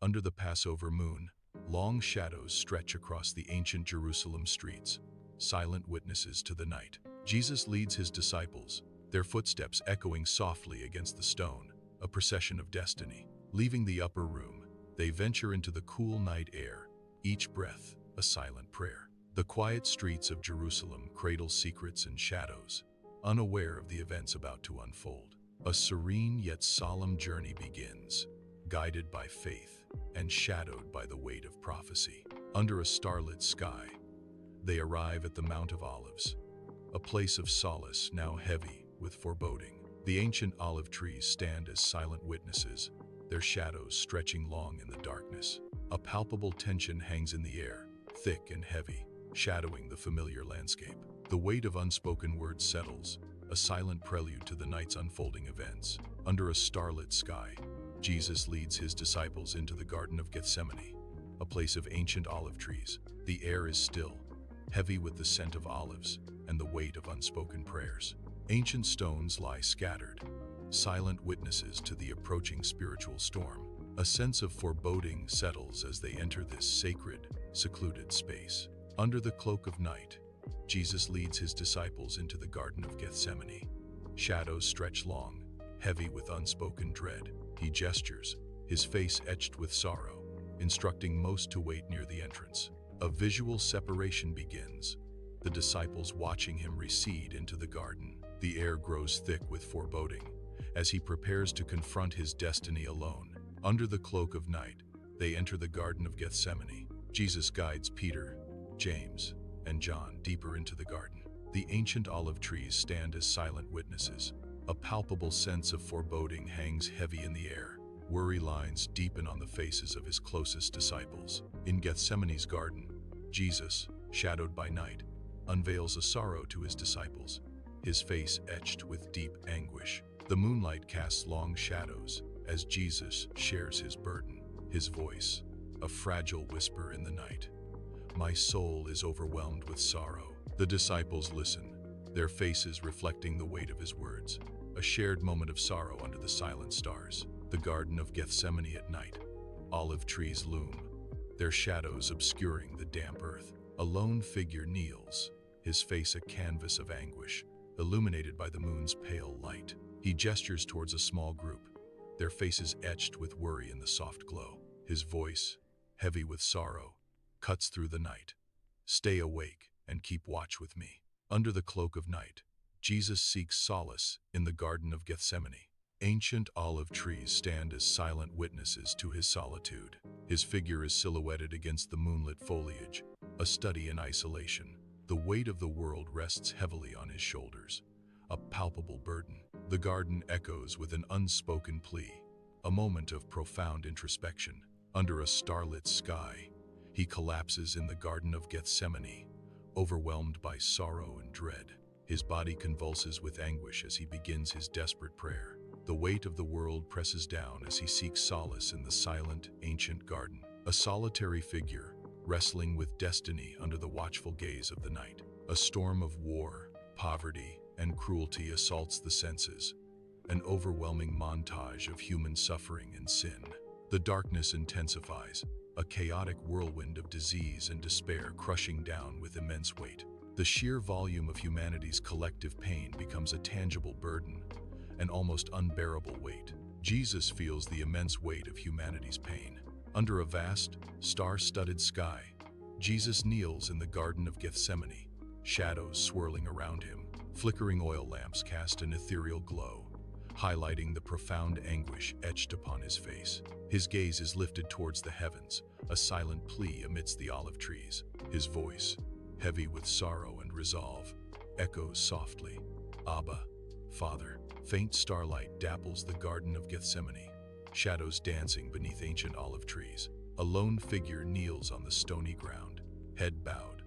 Under the Passover moon, long shadows stretch across the ancient Jerusalem streets, silent witnesses to the night. Jesus leads his disciples, their footsteps echoing softly against the stone, a procession of destiny. Leaving the upper room, they venture into the cool night air, each breath a silent prayer. The quiet streets of Jerusalem cradle secrets and shadows, unaware of the events about to unfold. A serene yet solemn journey begins, guided by faith and shadowed by the weight of prophecy. Under a starlit sky, they arrive at the Mount of Olives, a place of solace now heavy with foreboding. The ancient olive trees stand as silent witnesses, their shadows stretching long in the darkness. A palpable tension hangs in the air, thick and heavy, shadowing the familiar landscape. The weight of unspoken words settles, a silent prelude to the night's unfolding events. Under a starlit sky, Jesus leads his disciples into the Garden of Gethsemane, a place of ancient olive trees. The air is still, heavy with the scent of olives and the weight of unspoken prayers. Ancient stones lie scattered, silent witnesses to the approaching spiritual storm. A sense of foreboding settles as they enter this sacred, secluded space. Under the cloak of night, Jesus leads his disciples into the Garden of Gethsemane. Shadows stretch long, heavy with unspoken dread. He gestures, his face etched with sorrow, instructing most to wait near the entrance. A visual separation begins, the disciples watching him recede into the garden. The air grows thick with foreboding, as he prepares to confront his destiny alone. Under the cloak of night, they enter the Garden of Gethsemane. Jesus guides Peter, James, and John deeper into the garden. The ancient olive trees stand as silent witnesses. A palpable sense of foreboding hangs heavy in the air. Worry lines deepen on the faces of his closest disciples. In Gethsemane's garden, Jesus, shadowed by night, unveils a sorrow to his disciples, his face etched with deep anguish. The moonlight casts long shadows as Jesus shares his burden, his voice, a fragile whisper in the night. My soul is overwhelmed with sorrow. The disciples listen, their faces reflecting the weight of his words. A shared moment of sorrow under the silent stars. The Garden of Gethsemane at night. Olive trees loom, their shadows obscuring the damp earth. A lone figure kneels, his face a canvas of anguish, illuminated by the moon's pale light. He gestures towards a small group, their faces etched with worry in the soft glow. His voice, heavy with sorrow, cuts through the night. Stay awake and keep watch with me. Under the cloak of night, Jesus seeks solace in the Garden of Gethsemane. Ancient olive trees stand as silent witnesses to his solitude. His figure is silhouetted against the moonlit foliage, a study in isolation. The weight of the world rests heavily on his shoulders, a palpable burden. The garden echoes with an unspoken plea, a moment of profound introspection. Under a starlit sky, he collapses in the Garden of Gethsemane, overwhelmed by sorrow and dread. His body convulses with anguish as he begins his desperate prayer. The weight of the world presses down as he seeks solace in the silent, ancient garden. A solitary figure, wrestling with destiny under the watchful gaze of the night. A storm of war, poverty, and cruelty assaults the senses, an overwhelming montage of human suffering and sin. The darkness intensifies, a chaotic whirlwind of disease and despair crushing down with immense weight. The sheer volume of humanity's collective pain becomes a tangible burden, an almost unbearable weight. Jesus feels the immense weight of humanity's pain. Under a vast, star-studded sky, Jesus kneels in the Garden of Gethsemane, shadows swirling around him. Flickering oil lamps cast an ethereal glow, highlighting the profound anguish etched upon his face. His gaze is lifted towards the heavens, a silent plea amidst the olive trees. His voice, heavy with sorrow and resolve, echoes softly, Abba, Father. Faint starlight dapples the Garden of Gethsemane, shadows dancing beneath ancient olive trees. A lone figure kneels on the stony ground, head bowed,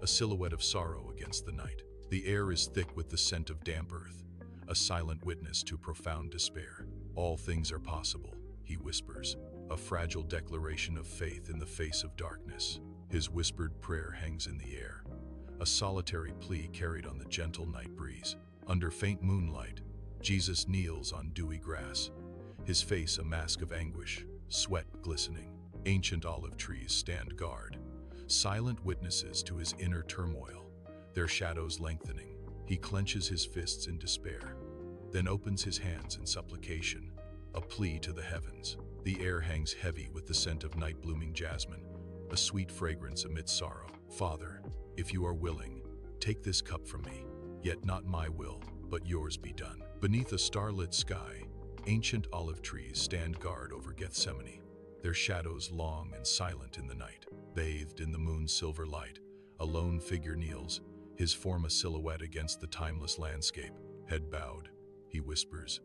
a silhouette of sorrow against the night. The air is thick with the scent of damp earth, a silent witness to profound despair. All things are possible, he whispers, a fragile declaration of faith in the face of darkness. His whispered prayer hangs in the air, a solitary plea carried on the gentle night breeze. Under faint moonlight, Jesus kneels on dewy grass, his face a mask of anguish, sweat glistening. Ancient olive trees stand guard, silent witnesses to his inner turmoil, their shadows lengthening. He clenches his fists in despair, then opens his hands in supplication, a plea to the heavens. The air hangs heavy with the scent of night-blooming jasmine, a sweet fragrance amidst sorrow. Father, if you are willing, take this cup from me, yet not my will, but yours be done. Beneath a starlit sky, ancient olive trees stand guard over Gethsemane, their shadows long and silent in the night. Bathed in the moon's silver light, a lone figure kneels, his form a silhouette against the timeless landscape. Head bowed, he whispers,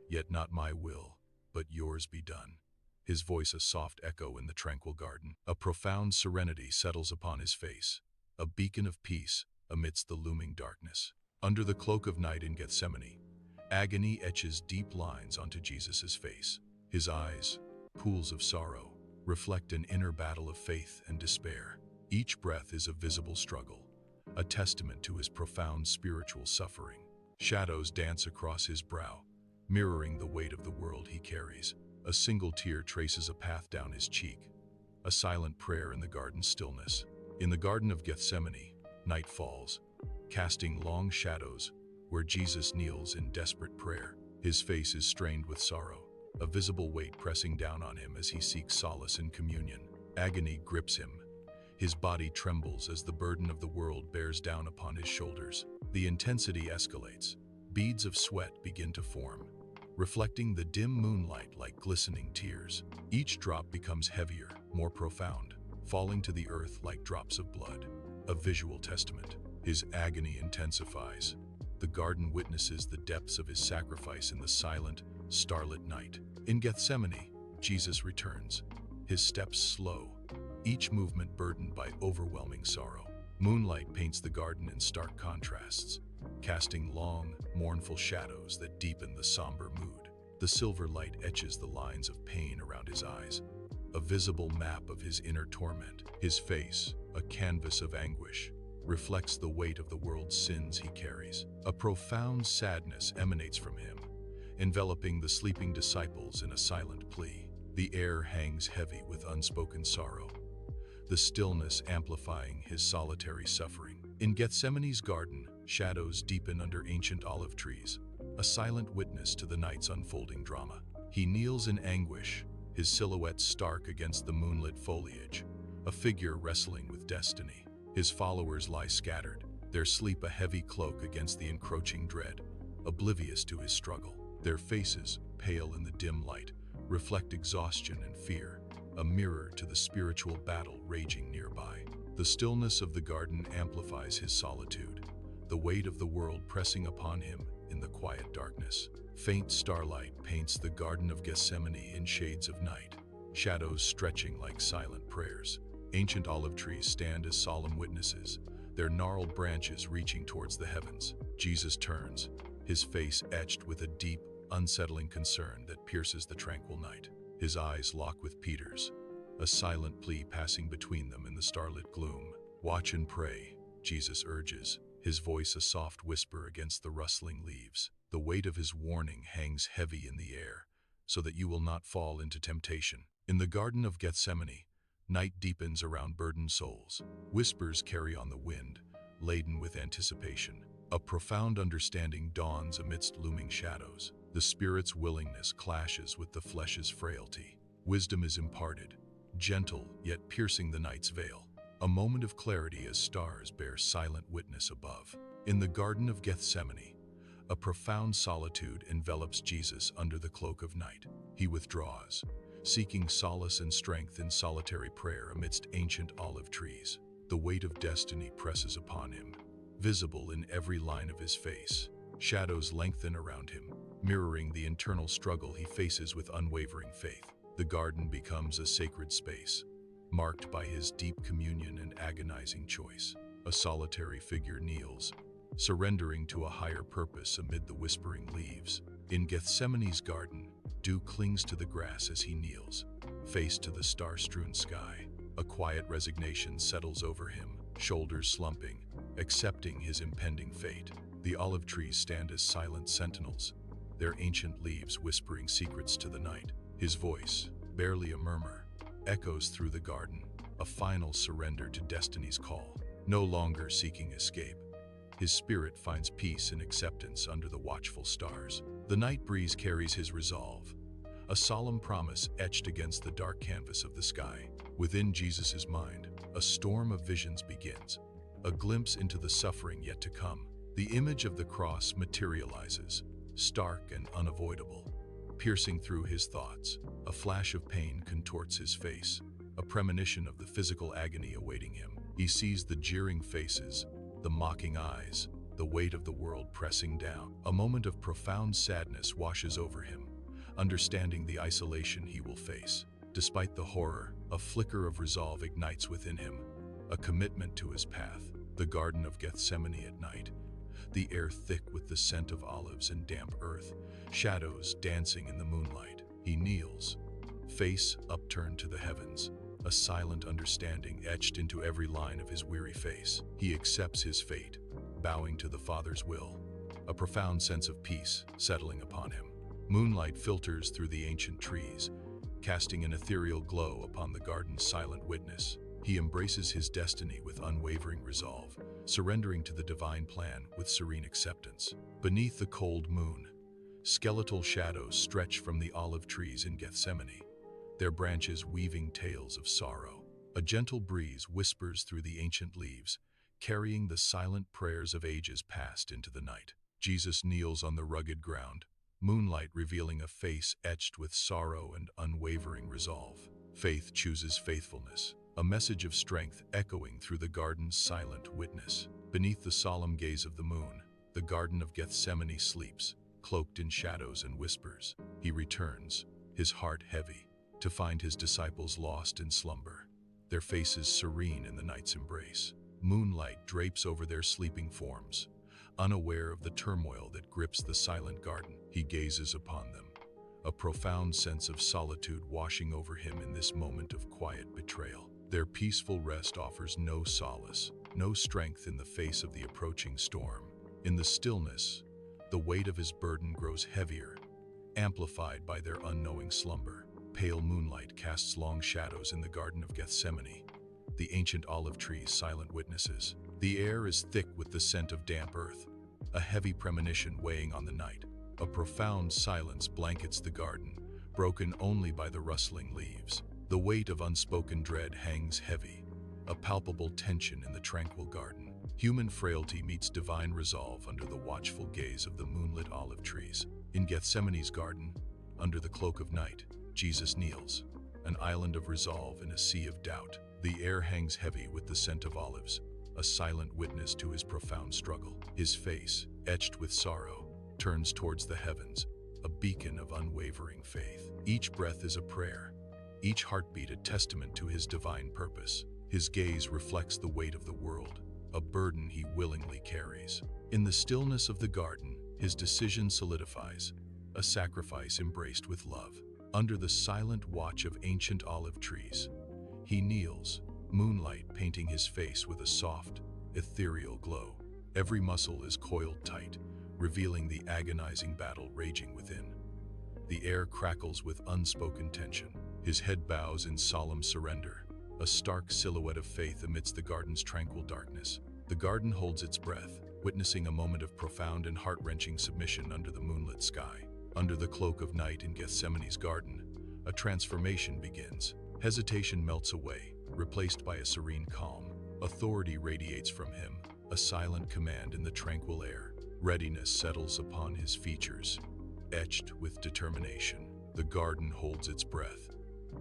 "Yet not my will, but yours be done." His voice a soft echo in the tranquil garden. A profound serenity settles upon his face, a beacon of peace amidst the looming darkness. Under the cloak of night in Gethsemane, agony etches deep lines onto Jesus' face. His eyes, pools of sorrow, reflect an inner battle of faith and despair. Each breath is a visible struggle, a testament to his profound spiritual suffering. Shadows dance across his brow, mirroring the weight of the world he carries. A single tear traces a path down his cheek, a silent prayer in the garden's stillness. In the Garden of Gethsemane, night falls, casting long shadows where Jesus kneels in desperate prayer. His face is strained with sorrow, a visible weight pressing down on him as he seeks solace in communion. Agony grips him. His body trembles as the burden of the world bears down upon his shoulders. The intensity escalates. Beads of sweat begin to form, reflecting the dim moonlight like glistening tears. Each drop becomes heavier, more profound, falling to the earth like drops of blood, a visual testament. His agony intensifies. The garden witnesses the depths of his sacrifice in the silent, starlit night. In Gethsemane, Jesus returns, his steps slow, each movement burdened by overwhelming sorrow. Moonlight paints the garden in stark contrasts, casting long, mournful shadows that deepen the somber mood. The silver light etches the lines of pain around his eyes, a visible map of his inner torment. His face, a canvas of anguish, reflects the weight of the world's sins he carries. A profound sadness emanates from him, enveloping the sleeping disciples in a silent plea. The air hangs heavy with unspoken sorrow, the stillness amplifying his solitary suffering. In Gethsemane's garden, shadows deepen under ancient olive trees, a silent witness to the night's unfolding drama. He kneels in anguish, his silhouette stark against the moonlit foliage, a figure wrestling with destiny. His followers lie scattered, their sleep a heavy cloak against the encroaching dread, oblivious to his struggle. Their faces, pale in the dim light, reflect exhaustion and fear, a mirror to the spiritual battle raging nearby. The stillness of the garden amplifies his solitude, the weight of the world pressing upon him in the quiet darkness. Faint starlight paints the Garden of Gethsemane in shades of night, shadows stretching like silent prayers. Ancient olive trees stand as solemn witnesses, their gnarled branches reaching towards the heavens. Jesus turns, his face etched with a deep, unsettling concern that pierces the tranquil night. His eyes lock with Peter's, a silent plea passing between them in the starlit gloom. "Watch and pray," Jesus urges, his voice a soft whisper against the rustling leaves. The weight of his warning hangs heavy in the air, so that you will not fall into temptation. In the Garden of Gethsemane, night deepens around burdened souls. Whispers carry on the wind, laden with anticipation. A profound understanding dawns amidst looming shadows. The spirit's willingness clashes with the flesh's frailty. Wisdom is imparted, gentle yet piercing the night's veil. A moment of clarity as stars bear silent witness above. In the Garden of Gethsemane, a profound solitude envelops Jesus under the cloak of night. He withdraws, seeking solace and strength in solitary prayer amidst ancient olive trees. The weight of destiny presses upon him, visible in every line of his face. Shadows lengthen around him, mirroring the internal struggle he faces with unwavering faith. The garden becomes a sacred space, marked by his deep communion and agonizing choice. A solitary figure kneels, surrendering to a higher purpose amid the whispering leaves. In Gethsemane's garden, dew clings to the grass as he kneels, face to the star-strewn sky. A quiet resignation settles over him, shoulders slumping, accepting his impending fate. The olive trees stand as silent sentinels, their ancient leaves whispering secrets to the night. His voice, barely a murmur, echoes through the garden, a final surrender to destiny's call. No longer seeking escape, his spirit finds peace and acceptance under the watchful stars. The night breeze carries his resolve, a solemn promise etched against the dark canvas of the sky. Within Jesus' mind, a storm of visions begins, a glimpse into the suffering yet to come. The image of the cross materializes, stark and unavoidable, piercing through his thoughts. A flash of pain contorts his face, a premonition of the physical agony awaiting him. He sees the jeering faces, the mocking eyes, the weight of the world pressing down. A moment of profound sadness washes over him, understanding the isolation he will face. Despite the horror, a flicker of resolve ignites within him, a commitment to his path. The Garden of Gethsemane at night, the air thick with the scent of olives and damp earth, shadows dancing in the moonlight. He kneels, face upturned to the heavens, a silent understanding etched into every line of his weary face. He accepts his fate, bowing to the Father's will, a profound sense of peace settling upon him. Moonlight filters through the ancient trees, casting an ethereal glow upon the garden's silent witness. He embraces his destiny with unwavering resolve, surrendering to the divine plan with serene acceptance. Beneath the cold moon, skeletal shadows stretch from the olive trees in Gethsemane, their branches weaving tales of sorrow. A gentle breeze whispers through the ancient leaves, carrying the silent prayers of ages past into the night. Jesus kneels on the rugged ground, moonlight revealing a face etched with sorrow and unwavering resolve. Faith chooses faithfulness, a message of strength echoing through the garden's silent witness. Beneath the solemn gaze of the moon, the Garden of Gethsemane sleeps, cloaked in shadows and whispers. He returns, his heart heavy, to find his disciples lost in slumber, their faces serene in the night's embrace. Moonlight drapes over their sleeping forms, unaware of the turmoil that grips the silent garden. He gazes upon them, a profound sense of solitude washing over him in this moment of quiet betrayal. Their peaceful rest offers no solace, no strength in the face of the approaching storm. In the stillness, the weight of his burden grows heavier, amplified by their unknowing slumber. Pale moonlight casts long shadows in the Garden of Gethsemane, the ancient olive trees silent witnesses. The air is thick with the scent of damp earth, a heavy premonition weighing on the night. A profound silence blankets the garden, broken only by the rustling leaves. The weight of unspoken dread hangs heavy, a palpable tension in the tranquil garden. Human frailty meets divine resolve under the watchful gaze of the moonlit olive trees. In Gethsemane's garden, under the cloak of night, Jesus kneels, an island of resolve in a sea of doubt. The air hangs heavy with the scent of olives, a silent witness to his profound struggle. His face, etched with sorrow, turns towards the heavens, a beacon of unwavering faith. Each breath is a prayer, each heartbeat a testament to his divine purpose. His gaze reflects the weight of the world, a burden he willingly carries. In the stillness of the garden, his decision solidifies, a sacrifice embraced with love. Under the silent watch of ancient olive trees, he kneels, moonlight painting his face with a soft, ethereal glow. Every muscle is coiled tight, revealing the agonizing battle raging within. The air crackles with unspoken tension. His head bows in solemn surrender, a stark silhouette of faith amidst the garden's tranquil darkness. The garden holds its breath, witnessing a moment of profound and heart-wrenching submission under the moonlit sky. Under the cloak of night in Gethsemane's garden, a transformation begins. Hesitation melts away, replaced by a serene calm. Authority radiates from him, a silent command in the tranquil air. Readiness settles upon his features, etched with determination. The garden holds its breath,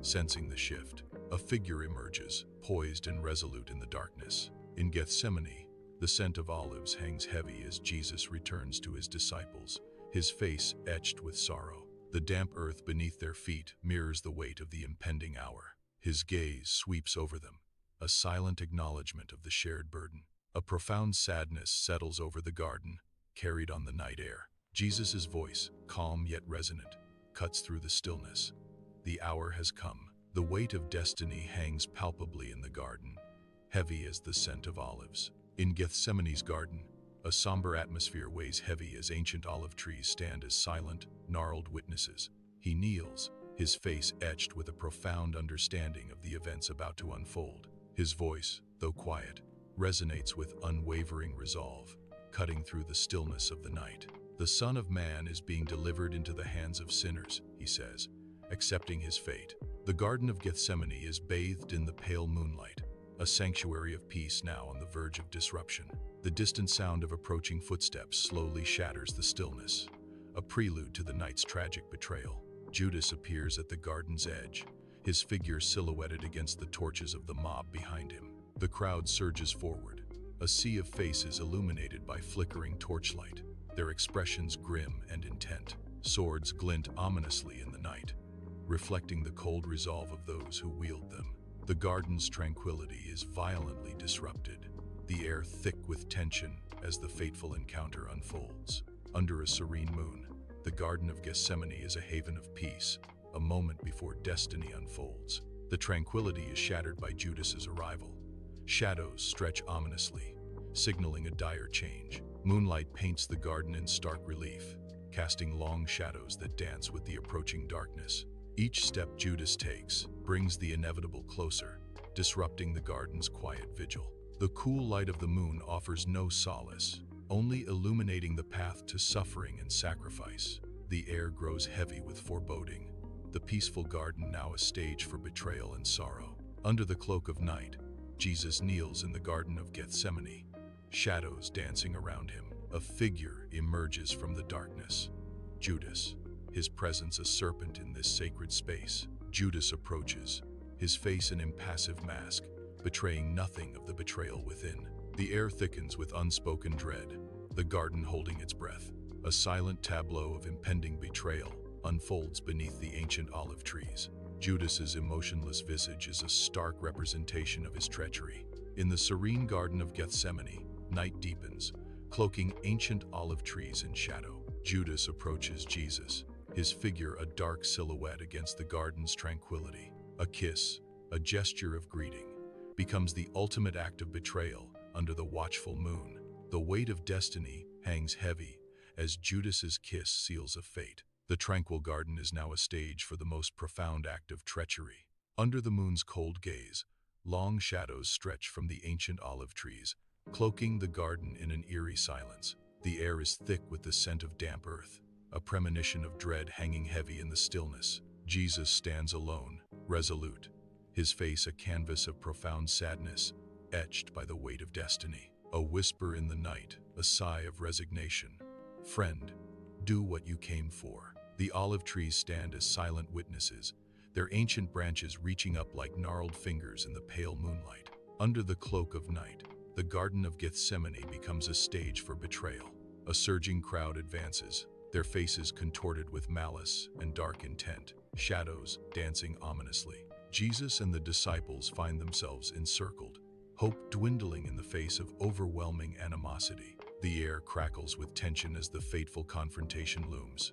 sensing the shift. A figure emerges, poised and resolute in the darkness. In Gethsemane, the scent of olives hangs heavy as Jesus returns to his disciples, his face etched with sorrow. The damp earth beneath their feet mirrors the weight of the impending hour. His gaze sweeps over them, a silent acknowledgement of the shared burden. A profound sadness settles over the garden, carried on the night air. Jesus' voice, calm yet resonant, cuts through the stillness. The hour has come. The weight of destiny hangs palpably in the garden, heavy as the scent of olives. In Gethsemane's garden, a somber atmosphere weighs heavy as ancient olive trees stand as silent, gnarled witnesses. He kneels, his face etched with a profound understanding of the events about to unfold. His voice, though quiet, resonates with unwavering resolve, cutting through the stillness of the night. "The Son of Man is being delivered into the hands of sinners," he says, accepting his fate. The Garden of Gethsemane is bathed in the pale moonlight, a sanctuary of peace now on the verge of disruption. The distant sound of approaching footsteps slowly shatters the stillness, a prelude to the night's tragic betrayal. Judas appears at the garden's edge, his figure silhouetted against the torches of the mob behind him. The crowd surges forward, a sea of faces illuminated by flickering torchlight, their expressions grim and intent. Swords glint ominously in the night, reflecting the cold resolve of those who wield them. The garden's tranquility is violently disrupted, the air thick with tension as the fateful encounter unfolds. Under a serene moon, the Garden of Gethsemane is a haven of peace, a moment before destiny unfolds. The tranquility is shattered by Judas's arrival. Shadows stretch ominously, signaling a dire change. Moonlight paints the garden in stark relief, casting long shadows that dance with the approaching darkness. Each step Judas takes brings the inevitable closer, disrupting the garden's quiet vigil. The cool light of the moon offers no solace, only illuminating the path to suffering and sacrifice. The air grows heavy with foreboding, the peaceful garden now a stage for betrayal and sorrow. Under the cloak of night, Jesus kneels in the Garden of Gethsemane, shadows dancing around him. A figure emerges from the darkness. Judas, his presence a serpent in this sacred space. Judas approaches, his face an impassive mask, betraying nothing of the betrayal within. The air thickens with unspoken dread, the garden holding its breath. A silent tableau of impending betrayal unfolds beneath the ancient olive trees. Judas's emotionless visage is a stark representation of his treachery. In the serene Garden of Gethsemane, night deepens, cloaking ancient olive trees in shadow. Judas approaches Jesus, his figure a dark silhouette against the garden's tranquility. A kiss, a gesture of greeting, becomes the ultimate act of betrayal under the watchful moon. The weight of destiny hangs heavy as Judas's kiss seals a fate. The tranquil garden is now a stage for the most profound act of treachery. Under the moon's cold gaze, long shadows stretch from the ancient olive trees, cloaking the garden in an eerie silence. The air is thick with the scent of damp earth, a premonition of dread hanging heavy in the stillness. Jesus stands alone, resolute, his face a canvas of profound sadness, etched by the weight of destiny. A whisper in the night, a sigh of resignation. "Friend, do what you came for." The olive trees stand as silent witnesses, their ancient branches reaching up like gnarled fingers in the pale moonlight. Under the cloak of night, the Garden of Gethsemane becomes a stage for betrayal. A surging crowd advances, their faces contorted with malice and dark intent, shadows dancing ominously. Jesus and the disciples find themselves encircled, hope dwindling in the face of overwhelming animosity. The air crackles with tension as the fateful confrontation looms,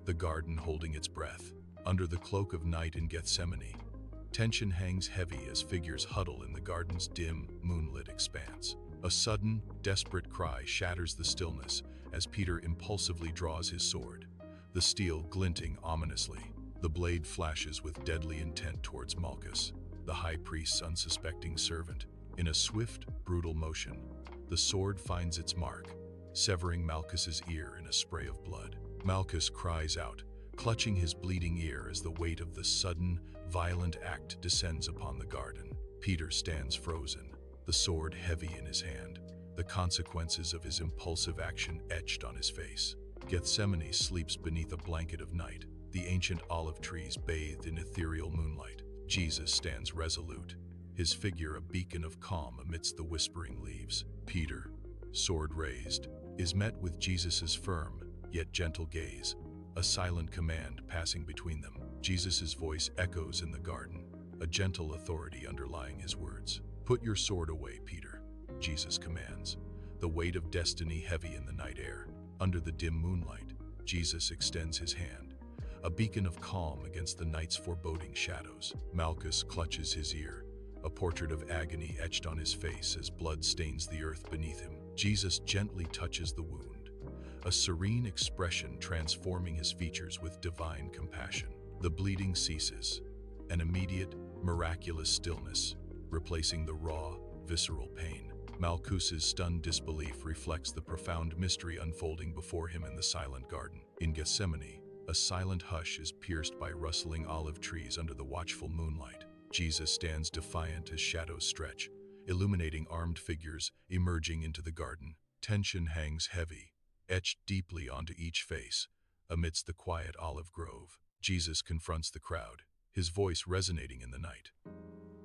the garden holding its breath. Under the cloak of night in Gethsemane, tension hangs heavy as figures huddle in the garden's dim, moonlit expanse. A sudden, desperate cry shatters the stillness as Peter impulsively draws his sword, the steel glinting ominously. The blade flashes with deadly intent towards Malchus, the high priest's unsuspecting servant. In a swift, brutal motion, the sword finds its mark, severing Malchus's ear in a spray of blood. Malchus cries out, clutching his bleeding ear as the weight of the sudden, violent act descends upon the garden. Peter stands frozen, the sword heavy in his hand, the consequences of his impulsive action etched on his face. Gethsemane sleeps beneath a blanket of night, the ancient olive trees bathed in ethereal moonlight. Jesus stands resolute, his figure a beacon of calm amidst the whispering leaves. Peter, sword raised, is met with Jesus's firm, yet gentle gaze, a silent command passing between them. Jesus's voice echoes in the garden, a gentle authority underlying his words. "Put your sword away, Peter," Jesus commands, the weight of destiny heavy in the night air. Under the dim moonlight, Jesus extends his hand, a beacon of calm against the night's foreboding shadows. Malchus clutches his ear, a portrait of agony etched on his face as blood stains the earth beneath him. Jesus gently touches the wound, a serene expression transforming his features with divine compassion. The bleeding ceases, an immediate, miraculous stillness, replacing the raw, visceral pain. Malchus's stunned disbelief reflects the profound mystery unfolding before him in the silent garden. In Gethsemane, a silent hush is pierced by rustling olive trees under the watchful moonlight. Jesus stands defiant as shadows stretch, illuminating armed figures emerging into the garden. Tension hangs heavy, etched deeply onto each face. Amidst the quiet olive grove, Jesus confronts the crowd, his voice resonating in the night.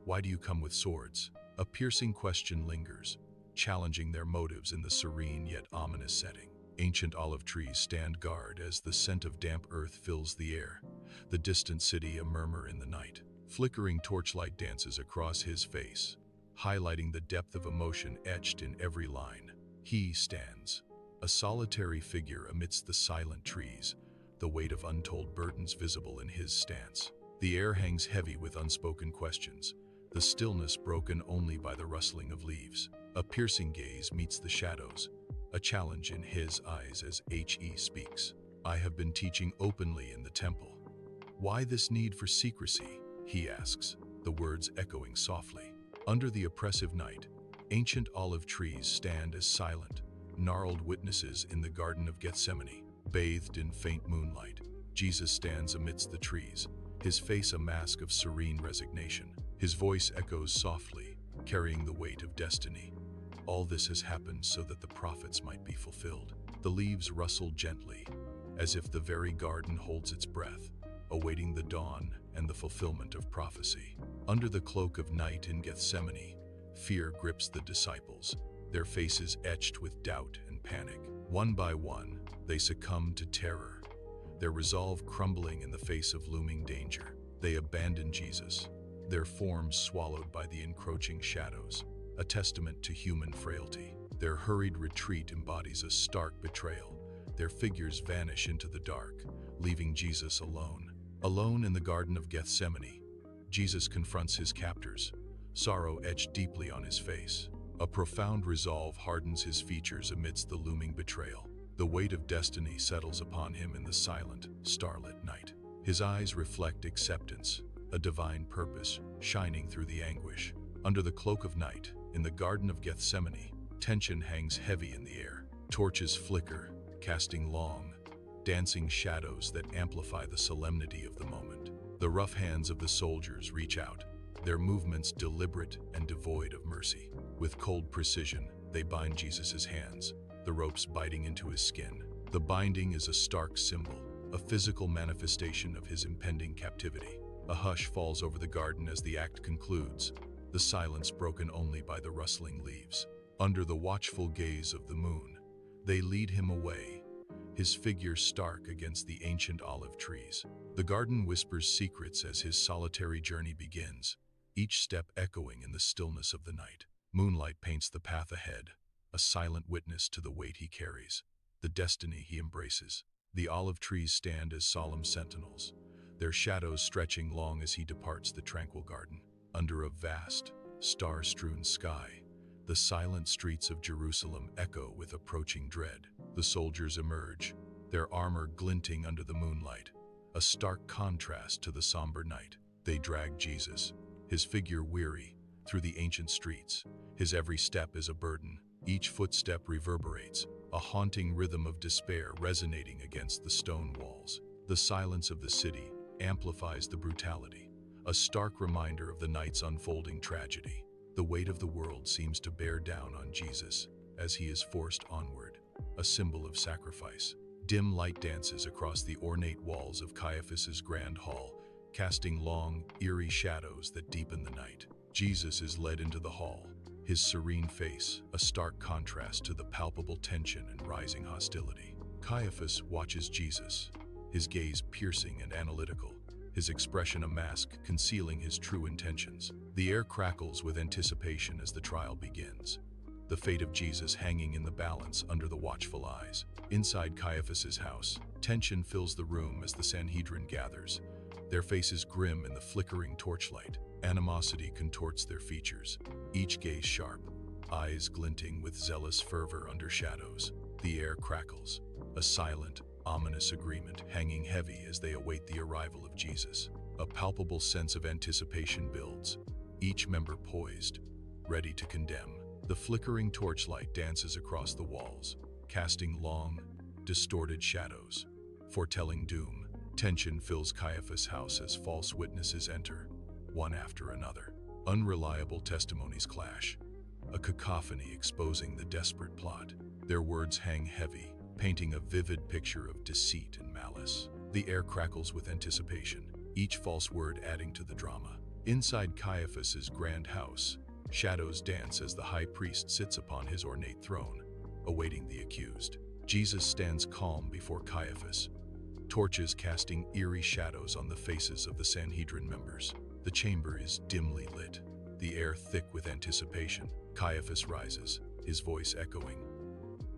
"Why do you come with swords?" A piercing question lingers, challenging their motives in the serene yet ominous setting. Ancient olive trees stand guard as the scent of damp earth fills the air, the distant city a murmur in the night. Flickering torchlight dances across his face, highlighting the depth of emotion etched in every line. He stands, a solitary figure amidst the silent trees, the weight of untold burdens visible in his stance. The air hangs heavy with unspoken questions, the stillness broken only by the rustling of leaves. A piercing gaze meets the shadows, a challenge in his eyes as He speaks. "I have been teaching openly in the temple. Why this need for secrecy?" he asks, the words echoing softly. Under the oppressive night, ancient olive trees stand as silent, gnarled witnesses in the Garden of Gethsemane. Bathed in faint moonlight, Jesus stands amidst the trees, his face a mask of serene resignation. His voice echoes softly, carrying the weight of destiny. All this has happened so that the prophets might be fulfilled. The leaves rustle gently, as if the very garden holds its breath, awaiting the dawn and the fulfillment of prophecy. Under the cloak of night in Gethsemane, fear grips the disciples, their faces etched with doubt and panic. One by one, they succumb to terror, their resolve crumbling in the face of looming danger. They abandon Jesus, their forms swallowed by the encroaching shadows, a testament to human frailty. Their hurried retreat embodies a stark betrayal. Their figures vanish into the dark, leaving Jesus alone. Alone in the Garden of Gethsemane, Jesus confronts his captors, sorrow etched deeply on his face. A profound resolve hardens his features amidst the looming betrayal. The weight of destiny settles upon him in the silent, starlit night. His eyes reflect acceptance, a divine purpose shining through the anguish. Under the cloak of night, in the Garden of Gethsemane, tension hangs heavy in the air. Torches flicker, casting long, dancing shadows that amplify the solemnity of the moment. The rough hands of the soldiers reach out, their movements deliberate and devoid of mercy. With cold precision, they bind Jesus' hands, the ropes biting into his skin. The binding is a stark symbol, a physical manifestation of his impending captivity. A hush falls over the garden as the act concludes, the silence broken only by the rustling leaves. Under the watchful gaze of the moon, they lead him away, his figure stark against the ancient olive trees. The garden whispers secrets as his solitary journey begins, each step echoing in the stillness of the night. Moonlight paints the path ahead, a silent witness to the weight he carries, the destiny he embraces. The olive trees stand as solemn sentinels, their shadows stretching long as he departs the tranquil garden. Under a vast, star-strewn sky, the silent streets of Jerusalem echo with approaching dread. The soldiers emerge, their armor glinting under the moonlight, a stark contrast to the somber night. They drag Jesus, his figure weary, through the ancient streets. His every step is a burden. Each footstep reverberates, a haunting rhythm of despair resonating against the stone walls. The silence of the city amplifies the brutality, a stark reminder of the night's unfolding tragedy. The weight of the world seems to bear down on Jesus as he is forced onward, a symbol of sacrifice. Dim light dances across the ornate walls of Caiaphas's grand hall, casting long, eerie shadows that deepen the night. Jesus is led into the hall, his serene face a stark contrast to the palpable tension and rising hostility. Caiaphas watches Jesus, his gaze piercing and analytical, his expression a mask concealing his true intentions. The air crackles with anticipation as the trial begins, the fate of Jesus hanging in the balance under the watchful eyes. Inside Caiaphas's house, tension fills the room as the Sanhedrin gathers, their faces grim in the flickering torchlight. Animosity contorts their features, each gaze sharp, eyes glinting with zealous fervor under shadows. The air crackles, a silent, ominous agreement hanging heavy as they await the arrival of Jesus. A palpable sense of anticipation builds, each member poised, ready to condemn. The flickering torchlight dances across the walls, casting long, distorted shadows, foretelling doom. Tension fills Caiaphas' house as false witnesses enter, one after another. Unreliable testimonies clash, a cacophony exposing the desperate plot. Their words hang heavy, painting a vivid picture of deceit and malice. The air crackles with anticipation, each false word adding to the drama. Inside Caiaphas' grand house, shadows dance as the high priest sits upon his ornate throne, awaiting the accused. Jesus stands calm before Caiaphas, torches casting eerie shadows on the faces of the Sanhedrin members. The chamber is dimly lit, the air thick with anticipation. Caiaphas rises, his voice echoing,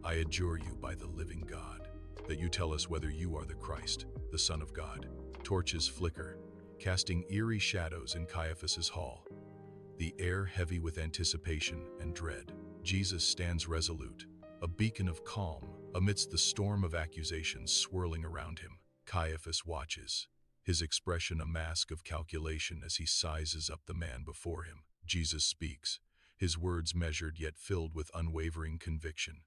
"I adjure you by the living God, that you tell us whether you are the Christ, the Son of God." Torches flicker, casting eerie shadows in Caiaphas' hall, the air heavy with anticipation and dread. Jesus stands resolute, a beacon of calm amidst the storm of accusations swirling around him. Caiaphas watches, his expression a mask of calculation as he sizes up the man before him. Jesus speaks, his words measured yet filled with unwavering conviction.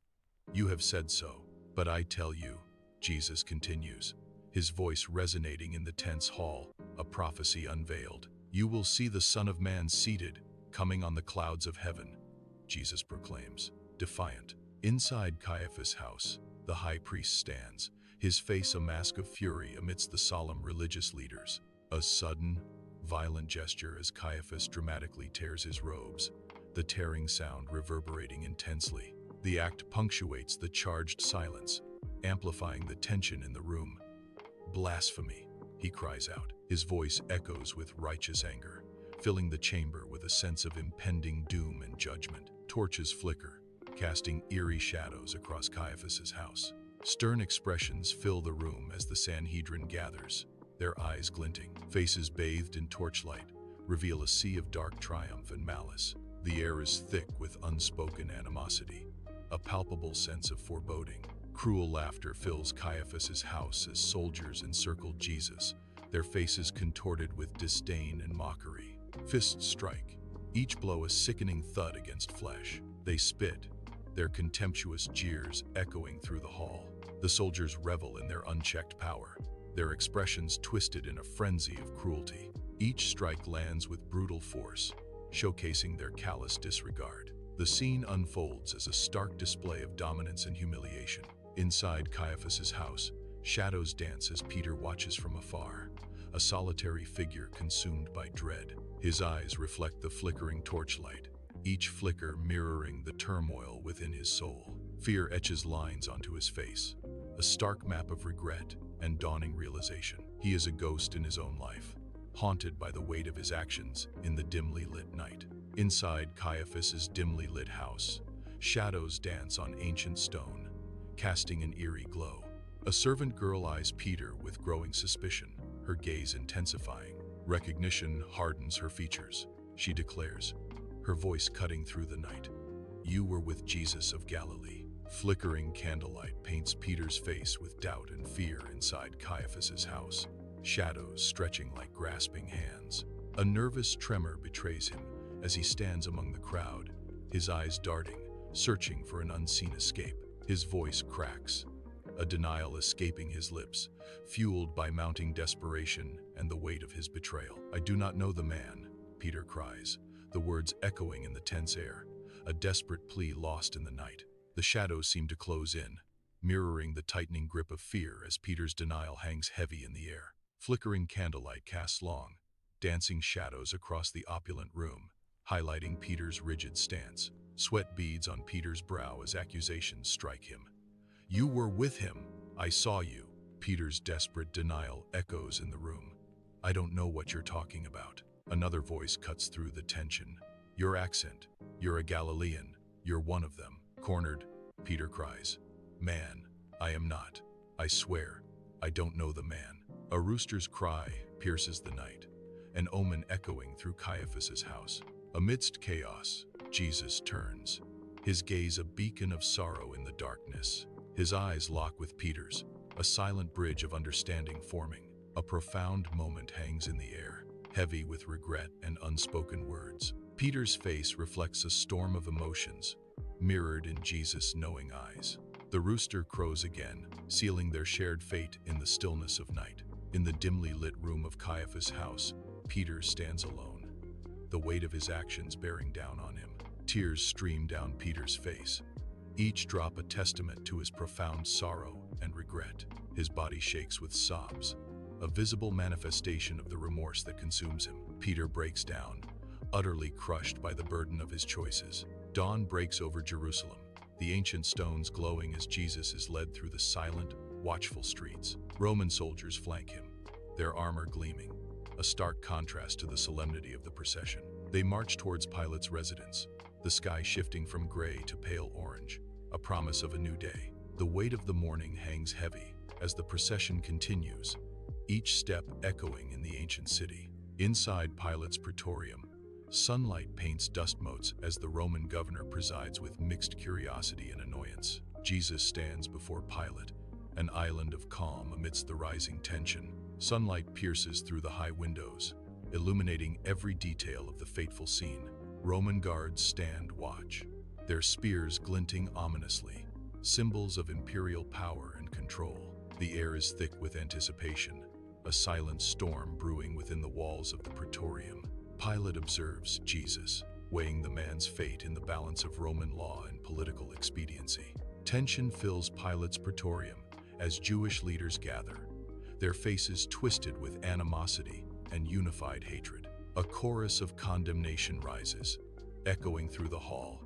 "You have said so, but I tell you," Jesus continues, his voice resonating in the tense hall, a prophecy unveiled. "You will see the Son of Man seated, coming on the clouds of heaven," Jesus proclaims, defiant. Inside Caiaphas' house, the high priest stands, his face a mask of fury amidst the solemn religious leaders. A sudden, violent gesture as Caiaphas dramatically tears his robes, the tearing sound reverberating intensely. The act punctuates the charged silence, amplifying the tension in the room. "Blasphemy," he cries out. His voice echoes with righteous anger, filling the chamber with a sense of impending doom and judgment. Torches flicker, casting eerie shadows across Caiaphas' house. Stern expressions fill the room as the Sanhedrin gathers, their eyes glinting. Faces bathed in torchlight reveal a sea of dark triumph and malice. The air is thick with unspoken animosity, a palpable sense of foreboding. Cruel laughter fills Caiaphas' house as soldiers encircle Jesus, their faces contorted with disdain and mockery. Fists strike, each blow a sickening thud against flesh. They spit, their contemptuous jeers echoing through the hall. The soldiers revel in their unchecked power, their expressions twisted in a frenzy of cruelty. Each strike lands with brutal force, showcasing their callous disregard. The scene unfolds as a stark display of dominance and humiliation. Inside Caiaphas' house, shadows dance as Peter watches from afar, a solitary figure consumed by dread. His eyes reflect the flickering torchlight, each flicker mirroring the turmoil within his soul. Fear etches lines onto his face, a stark map of regret and dawning realization. He is a ghost in his own life, haunted by the weight of his actions in the dimly lit night. Inside Caiaphas' dimly lit house, shadows dance on ancient stone, casting an eerie glow. A servant girl eyes Peter with growing suspicion, her gaze intensifying. Recognition hardens her features. She declares, her voice cutting through the night, "You were with Jesus of Galilee." Flickering candlelight paints Peter's face with doubt and fear inside Caiaphas' house, shadows stretching like grasping hands. A nervous tremor betrays him as he stands among the crowd, his eyes darting, searching for an unseen escape. His voice cracks, a denial escaping his lips, fueled by mounting desperation and the weight of his betrayal. "I do not know the man," Peter cries, the words echoing in the tense air, a desperate plea lost in the night. The shadows seem to close in, mirroring the tightening grip of fear as Peter's denial hangs heavy in the air. Flickering candlelight casts long, dancing shadows across the opulent room, highlighting Peter's rigid stance. Sweat beads on Peter's brow as accusations strike him. "You were with him. I saw you." Peter's desperate denial echoes in the room. "I don't know what you're talking about." Another voice cuts through the tension. "Your accent. You're a Galilean. You're one of them." Cornered, Peter cries, "Man, I am not. I swear, I don't know the man." A rooster's cry pierces the night, an omen echoing through Caiaphas' house. Amidst chaos, Jesus turns, his gaze a beacon of sorrow in the darkness. His eyes lock with Peter's, a silent bridge of understanding forming. A profound moment hangs in the air, heavy with regret and unspoken words. Peter's face reflects a storm of emotions, mirrored in Jesus' knowing eyes. The rooster crows again, sealing their shared fate in the stillness of night. In the dimly lit room of Caiaphas' house, Peter stands alone, the weight of his actions bearing down on him. Tears stream down Peter's face, each drop a testament to his profound sorrow and regret. His body shakes with sobs, a visible manifestation of the remorse that consumes him. Peter breaks down, utterly crushed by the burden of his choices. Dawn breaks over Jerusalem, the ancient stones glowing as Jesus is led through the silent, watchful streets. Roman soldiers flank him, their armor gleaming, a stark contrast to the solemnity of the procession. They march towards Pilate's residence, the sky shifting from gray to pale orange, a promise of a new day. The weight of the morning hangs heavy as the procession continues, each step echoing in the ancient city. Inside Pilate's praetorium, sunlight paints dust motes as the Roman governor presides with mixed curiosity and annoyance. Jesus stands before Pilate, an island of calm amidst the rising tension. Sunlight pierces through the high windows, illuminating every detail of the fateful scene. Roman guards stand watch, their spears glinting ominously, symbols of imperial power and control. The air is thick with anticipation, a silent storm brewing within the walls of the praetorium. Pilate observes Jesus, weighing the man's fate in the balance of Roman law and political expediency. Tension fills Pilate's praetorium as Jewish leaders gather, their faces twisted with animosity and unified hatred. A chorus of condemnation rises, echoing through the hall,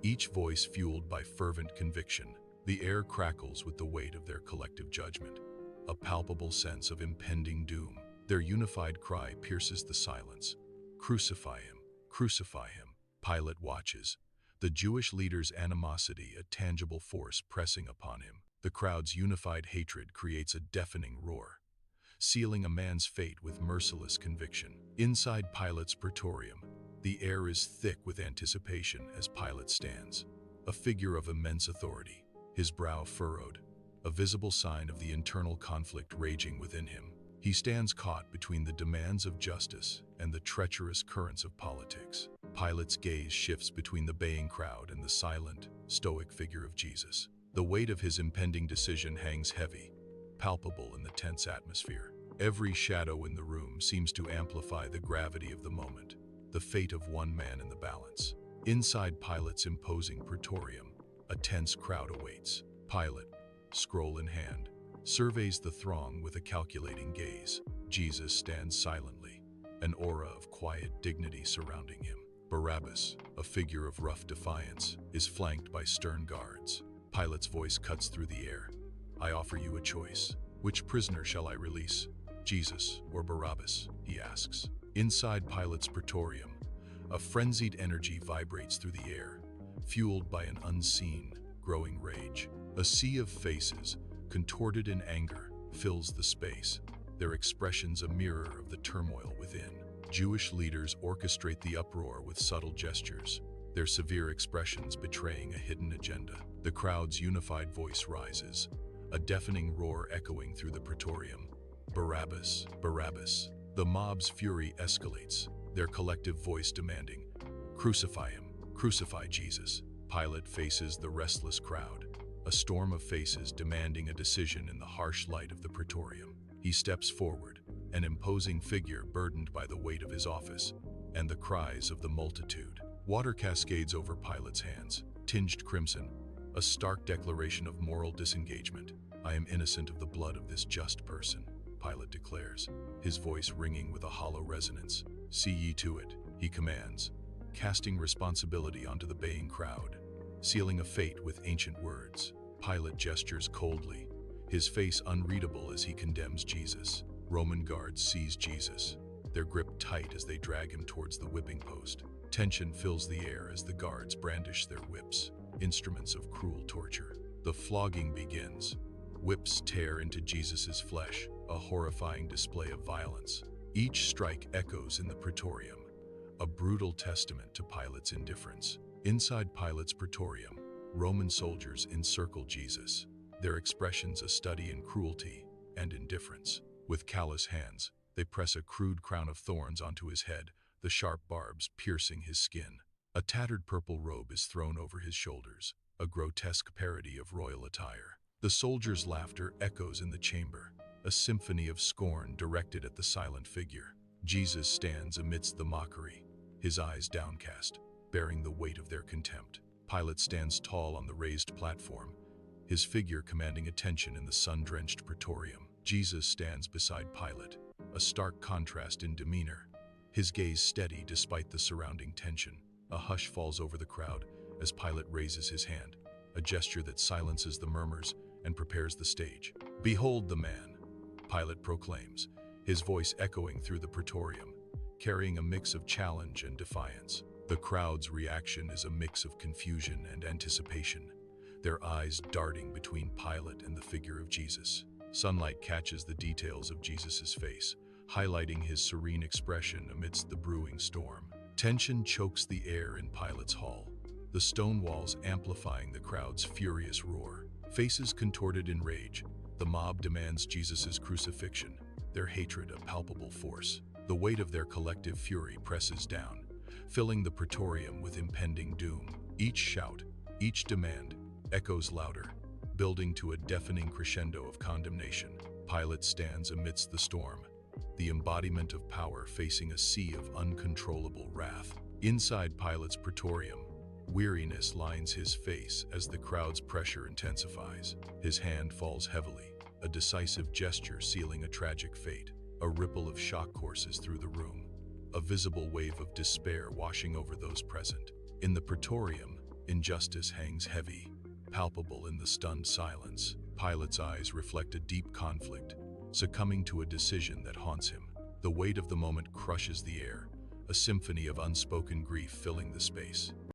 each voice fueled by fervent conviction. The air crackles with the weight of their collective judgment, a palpable sense of impending doom. Their unified cry pierces the silence. Crucify him, crucify him. Pilate watches, the Jewish leader's animosity a tangible force pressing upon him. The crowd's unified hatred creates a deafening roar, sealing a man's fate with merciless conviction. Inside Pilate's praetorium, the air is thick with anticipation as Pilate stands, a figure of immense authority, his brow furrowed, a visible sign of the internal conflict raging within him. He stands caught between the demands of justice and the treacherous currents of politics. Pilate's gaze shifts between the baying crowd and the silent, stoic figure of Jesus. The weight of his impending decision hangs heavy, palpable in the tense atmosphere. Every shadow in the room seems to amplify the gravity of the moment, the fate of one man in the balance. Inside Pilate's imposing praetorium, a tense crowd awaits. Pilate, scroll in hand, surveys the throng with a calculating gaze. Jesus stands silently, an aura of quiet dignity surrounding him. Barabbas, a figure of rough defiance, is flanked by stern guards. Pilate's voice cuts through the air. I offer you a choice. Which prisoner shall I release? Jesus or Barabbas? He asks. Inside Pilate's praetorium, a frenzied energy vibrates through the air, fueled by an unseen, growing rage. A sea of faces, contorted in anger, fills the space, their expressions a mirror of the turmoil within. Jewish leaders orchestrate the uproar with subtle gestures, their severe expressions betraying a hidden agenda. The crowd's unified voice rises, a deafening roar echoing through the praetorium. Barabbas, Barabbas. The mob's fury escalates, their collective voice demanding, crucify him, crucify Jesus. Pilate faces the restless crowd, a storm of faces demanding a decision in the harsh light of the praetorium. He steps forward, an imposing figure burdened by the weight of his office and the cries of the multitude. Water cascades over Pilate's hands, tinged crimson, a stark declaration of moral disengagement. I am innocent of the blood of this just person, Pilate declares, his voice ringing with a hollow resonance. See ye to it, he commands, casting responsibility onto the baying crowd, sealing a fate with ancient words. Pilate gestures coldly, his face unreadable as he condemns Jesus. Roman guards seize Jesus, their grip tight as they drag him towards the whipping post. Tension fills the air as the guards brandish their whips, instruments of cruel torture. The flogging begins. Whips tear into Jesus' flesh, a horrifying display of violence. Each strike echoes in the praetorium, a brutal testament to Pilate's indifference. Inside Pilate's praetorium, Roman soldiers encircle Jesus, their expressions a study in cruelty and indifference. With callous hands, they press a crude crown of thorns onto his head, the sharp barbs piercing his skin. A tattered purple robe is thrown over his shoulders, a grotesque parody of royal attire. The soldiers' laughter echoes in the chamber, a symphony of scorn directed at the silent figure. Jesus stands amidst the mockery, his eyes downcast, bearing the weight of their contempt. Pilate stands tall on the raised platform, his figure commanding attention in the sun-drenched praetorium. Jesus stands beside Pilate, a stark contrast in demeanor, his gaze steady despite the surrounding tension. A hush falls over the crowd as Pilate raises his hand, a gesture that silences the murmurs and prepares the stage. "Behold the man," Pilate proclaims, his voice echoing through the praetorium, carrying a mix of challenge and defiance. The crowd's reaction is a mix of confusion and anticipation, their eyes darting between Pilate and the figure of Jesus. Sunlight catches the details of Jesus' face, highlighting his serene expression amidst the brewing storm. Tension chokes the air in Pilate's hall, the stone walls amplifying the crowd's furious roar. Faces contorted in rage, the mob demands Jesus' crucifixion, their hatred a palpable force. The weight of their collective fury presses down, filling the praetorium with impending doom. Each shout, each demand, echoes louder, building to a deafening crescendo of condemnation. Pilate stands amidst the storm, the embodiment of power facing a sea of uncontrollable wrath. Inside Pilate's praetorium, weariness lines his face as the crowd's pressure intensifies. His hand falls heavily, a decisive gesture sealing a tragic fate. A ripple of shock courses through the room, a visible wave of despair washing over those present. In the praetorium, injustice hangs heavy, palpable in the stunned silence. Pilate's eyes reflect a deep conflict, succumbing to a decision that haunts him. The weight of the moment crushes the air, a symphony of unspoken grief filling the space.